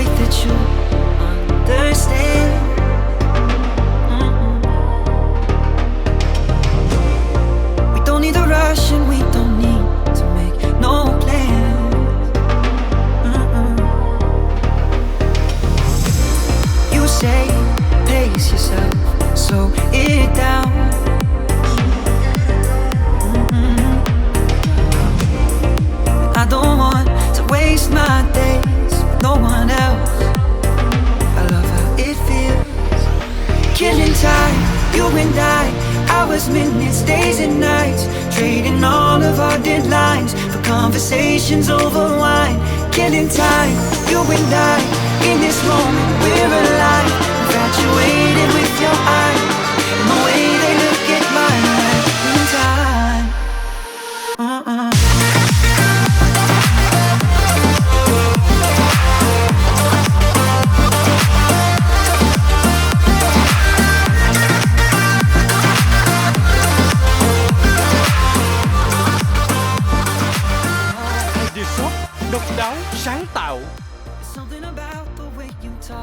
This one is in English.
way that you understand. We don't need a rush and we don't need to make no plans. You say pace yourself, slow it down. I don't want to waste my days with no one else. I love how it feels, killing time, you and I. Hours, minutes, days and nights, trading all of our deadlines for conversations over wine. Killing time, you and I. In this moment we're alive, infatuated with